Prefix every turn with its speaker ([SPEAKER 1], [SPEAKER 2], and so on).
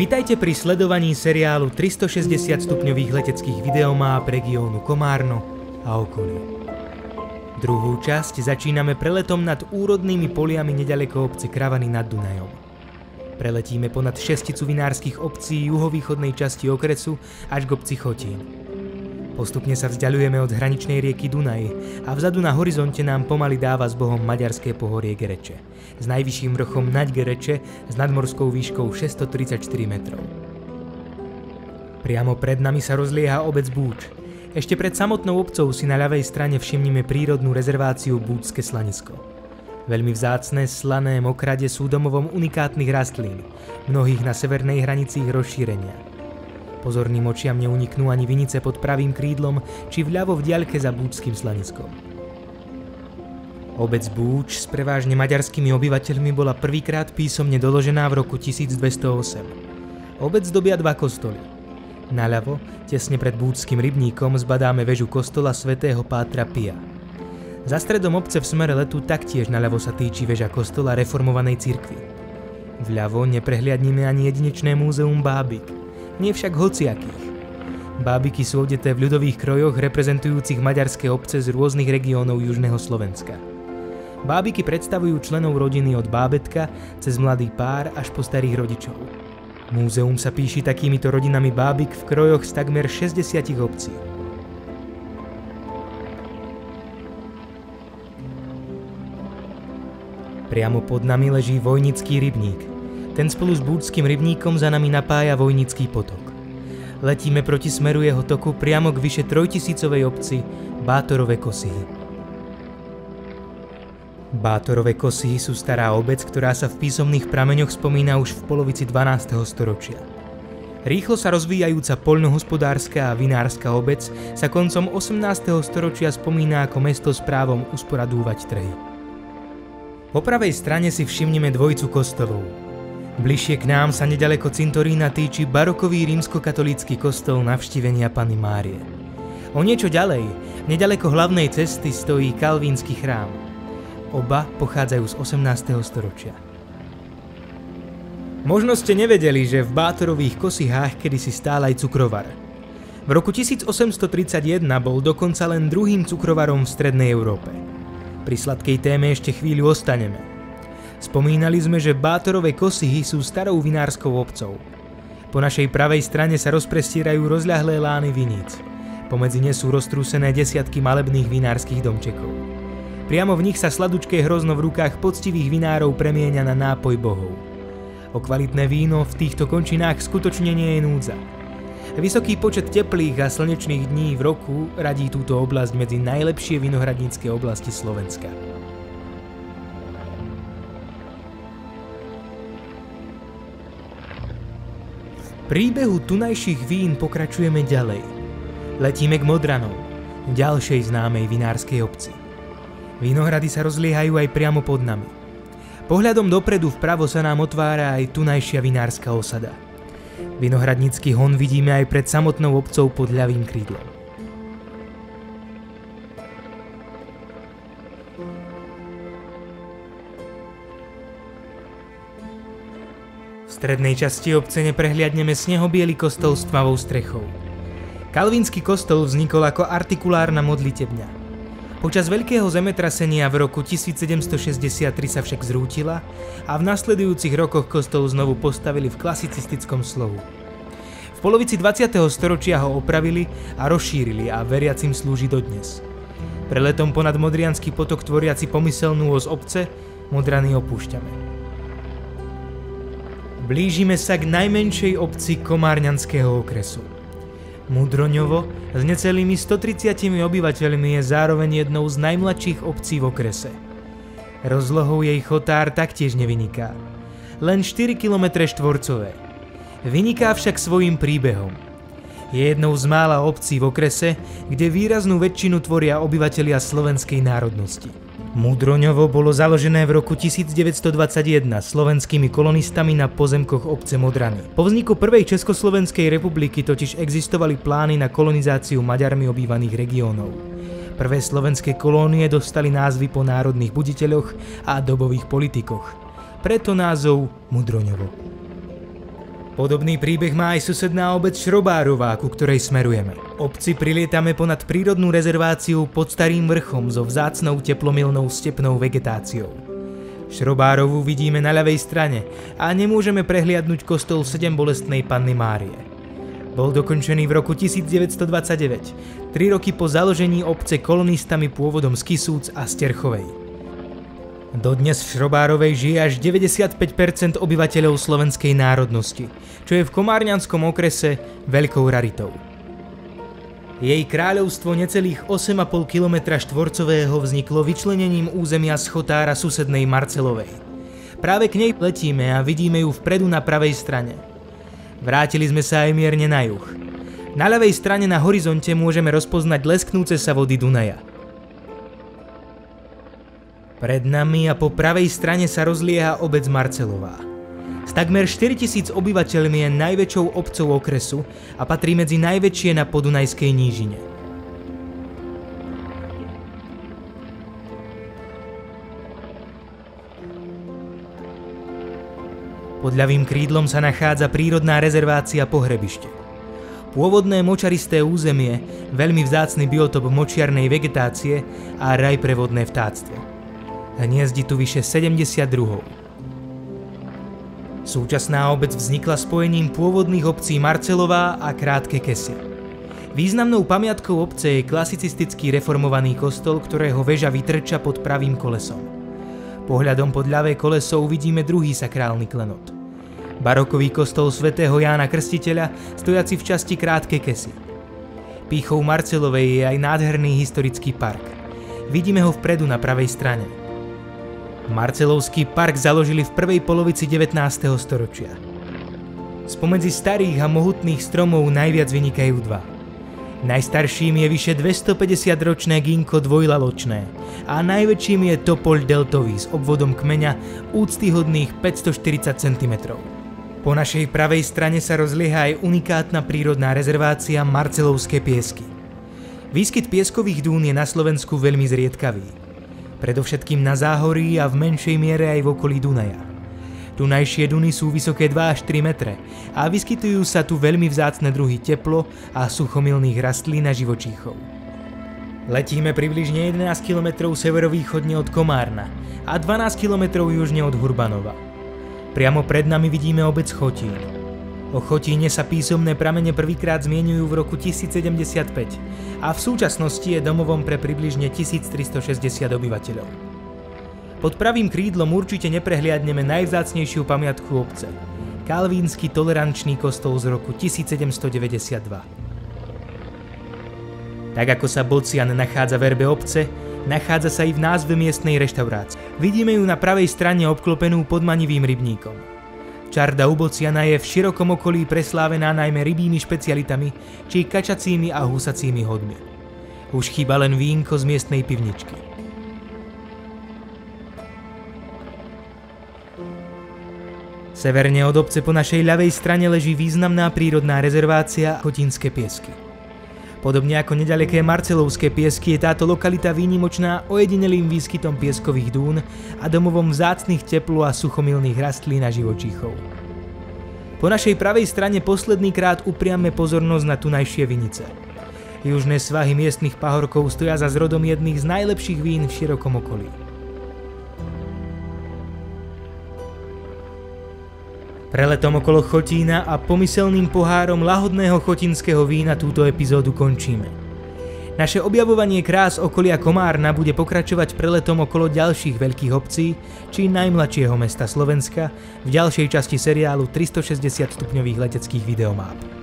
[SPEAKER 1] Vitajte pri sledovaní seriálu 360 stupňových leteckých videomáp regiónu Komárno a okolie. Druhú časť začíname preletom nad úrodnými poliami neďaleko obce Kravany nad Dunajom. Preletíme ponad šesticu vinárskych obcí juhovýchodnej časti okresu až k obci Chotín. Postupne sa vzdialujeme od hraničnej rieky Dunaj a vzadu na horizonte nám pomaly dáva s Bohom maďarské pohorie Gereče s najvyšším vrchom Naď Gereče s nadmorskou výškou 634 metrov. Priamo pred nami sa rozlieha obec Búč. Ešte pred samotnou obcou si na ľavej strane všimnime prírodnú rezerváciu Búčske slanisko. Veľmi vzácne, slané mokrade sú domovom unikátnych rastlín, mnohých na severnej hranici ich rozšírenia. Pozorným očiam neuniknú ani vinice pod pravým krídlom, či vľavo v diaľke za Búčským slaniskom. Obec Búč s prevážne maďarskými obyvateľmi bola prvýkrát písomne doložená v roku 1208. Obec dobia dva kostoly. Naľavo, tesne pred Búčským rybníkom, zbadáme väžu kostola svätého Pátra Pia. Za stredom obce v smere letu taktiež naľavo sa týči väža kostola reformovanej cirkvi. Vľavo neprehliadnime ani jedinečné múzeum bábik, nie však hociakých. Bábiky sú odeté v ľudových krojoch reprezentujúcich maďarské obce z rôznych regiónov južného Slovenska. Bábiky predstavujú členov rodiny od bábätka cez mladý pár až po starých rodičov. Múzeum sa píši takýmito rodinami bábik v krojoch z takmer 60 obcí. Priamo pod nami leží Vojnický rybník. Ten spolu s Búčským rybníkom za nami napája Vojnický potok. Letíme proti smeru jeho toku priamo k vyše 3000-ovej obci Bátorove Kosihy. Bátorove Kosihy sú stará obec, ktorá sa v písomných prameňoch spomína už v polovici 12. storočia. Rýchlo sa rozvíjajúca poľnohospodárska a vinárska obec sa koncom 18. storočia spomína ako mesto s právom usporadúvať trhy. Po pravej strane si všimneme dvojicu kostolov. Bližšie k nám sa neďaleko cintorína týči barokový rímskokatolícky kostol Navštívenia Panny Márie. O niečo ďalej, neďaleko hlavnej cesty, stojí kalvínsky chrám. Oba pochádzajú z 18. storočia. Možno ste nevedeli, že v Bátorových Kosihách kedysi stál aj cukrovar. V roku 1831 bol dokonca len druhým cukrovarom v strednej Európe. Pri sladkej téme ešte chvíľu ostaneme. Spomínali sme, že Bátorove Kosihy sú starou vinárskou obcou. Po našej pravej strane sa rozprestierajú rozľahlé lány viníc. Pomedzi ne sú roztrúsené desiatky malebných vinárskych domčekov. Priamo v nich sa sladučké hrozno v rukách poctivých vinárov premieňa na nápoj bohov. O kvalitné víno v týchto končinách skutočne nie je núdza. Vysoký počet teplých a slnečných dní v roku radí túto oblasť medzi najlepšie vinohradnícke oblasti Slovenska. V príbehu tunajších vín pokračujeme ďalej. Letíme k Modranom, ďalšej známej vinárskej obci. Vinohrady sa rozliehajú aj priamo pod nami. Pohľadom dopredu vpravo sa nám otvára aj tunajšia vinárska osada. Vinohradnícky hon vidíme aj pred samotnou obcou pod ľavým krídlom. V strednej časti obce neprehliadneme snehobiely kostol s tmavou strechou. Kalvínsky kostol vznikol ako artikulárna modlitebňa. Počas veľkého zemetrasenia v roku 1763 sa však zrútila a v nasledujúcich rokoch kostol znovu postavili v klasicistickom slohu. V polovici 20. storočia ho opravili a rozšírili a veriacim slúži dodnes. Preletom ponad Modriansky potok tvoriaci pomyselnú os obce Modrany opúšťame. Blížime sa k najmenšej obci komárňanského okresu. Mudroňovo s necelými 130 obyvateľmi je zároveň jednou z najmladších obcí v okrese. Rozlohou jej chotár taktiež nevyniká. Len 4 km štvorcové. Vyniká však svojím príbehom. Je jednou z mála obcí v okrese, kde výraznú väčšinu tvoria obyvatelia slovenskej národnosti. Mudroňovo bolo založené v roku 1921 slovenskými kolonistami na pozemkoch obce Modrany. Po vzniku prvej Československej republiky totiž existovali plány na kolonizáciu Maďarmi obývaných regiónov. Prvé slovenské kolónie dostali názvy po národných buditeľoch a dobových politikoch. Preto názov Mudroňovo. Podobný príbeh má aj susedná obec Šrobárová, ku ktorej smerujeme. Obci prilietame ponad prírodnú rezerváciu pod Starým vrchom so vzácnou teplomilnou stepnou vegetáciou. Šrobárovu vidíme na ľavej strane a nemôžeme prehliadnúť kostol Sedembolestnej Panny Márie. Bol dokončený v roku 1929, 3 roky po založení obce kolonistami pôvodom z Kisúc a z Terchovej. Dodnes v Šrobárovej žije až 95% obyvateľov slovenskej národnosti, čo je v komárňanskom okrese veľkou raritou. Jej kráľovstvo necelých 8,5 km štvorcového vzniklo vyčlenením územia Schotára susednej Marcelovej. Práve k nej letíme a vidíme ju vpredu na pravej strane. Vrátili sme sa aj mierne na juh. Na ľavej strane na horizonte môžeme rozpoznať lesknúce sa vody Dunaja. Pred nami a po pravej strane sa rozlieha obec Marcelová. S takmer 4000 obyvateľmi je najväčšou obcou okresu a patrí medzi najväčšie na Podunajskej nížine. Pod ľavým krídlom sa nachádza prírodná rezervácia Pohrebište. Pôvodné močaristé územie, veľmi vzácny biotop močiarnej vegetácie a raj pre vodné vtáctvo. Hniezdi tu vyše 70 druhov. Súčasná obec vznikla spojením pôvodných obcí Marcelová a Krátke Kesy. Významnou pamiatkou obce je klasicistický reformovaný kostol, ktorého väža vytrča pod pravým kolesom. Pohľadom pod ľavé koleso uvidíme druhý sakrálny klenot. Barokový kostol svätého Jána Krstiteľa, stojaci v časti Krátke Kesy. Pýchou Marcelovej je aj nádherný historický park. Vidíme ho vpredu na pravej strane. Marcelovský park založili v prvej polovici 19. storočia. Spomedzi starých a mohutných stromov najviac vynikajú dva. Najstarším je vyše 250-ročné gínko dvojlaločné a najväčším je topoľ deltový s obvodom kmeňa úctyhodných 540 cm. Po našej pravej strane sa rozlieha aj unikátna prírodná rezervácia Marcelovské piesky. Výskyt pieskových dún je na Slovensku veľmi zriedkavý. Predovšetkým na záhorí a v menšej miere aj v okolí Dunaja. Dunajšie duny sú vysoké 2 až 3 metre a vyskytujú sa tu veľmi vzácne druhy teplo a suchomilných rastlín a živočíchov. Letíme približne 11 km severovýchodne od Komárna a 12 km južne od Hurbanova. Priamo pred nami vidíme obec Chotín. O Chotíne sa písomné pramene prvýkrát zmieňujú v roku 1075 a v súčasnosti je domovom pre približne 1360 obyvateľov. Pod pravým krídlom určite neprehliadneme najvzácnejšiu pamiatku obce – kalvínsky tolerančný kostol z roku 1792. Tak ako sa Bocian nachádza v erbe obce, nachádza sa i v názve miestnej reštaurácie. Vidíme ju na pravej strane obklopenú podmanivým rybníkom. Čarda u Bociana je v širokom okolí preslávená najmä rybými špecialitami či kačacími a husacími hodmi. Už chýba len vínko z miestnej pivničky. Severne od obce po našej ľavej strane leží významná prírodná rezervácia Chotínske piesky. Podobne ako nedaleké Marcelovské piesky je táto lokalita výnimočná ojedinelým výskytom pieskových dún a domovom vzácnych teplo a suchomilných rastlín a živočíchov. Po našej pravej strane posledný krát upriame pozornosť na tunajšie vinice. Južné svahy miestnych pahorkov stoja za zrodom jedných z najlepších vín v širokom okolí. Preletom okolo Chotína a pomyselným pohárom lahodného chotinského vína túto epizódu končíme. Naše objavovanie krás okolia Komárna bude pokračovať preletom okolo ďalších veľkých obcí či najmladšieho mesta Slovenska v ďalšej časti seriálu 360 stupňových leteckých videomáp.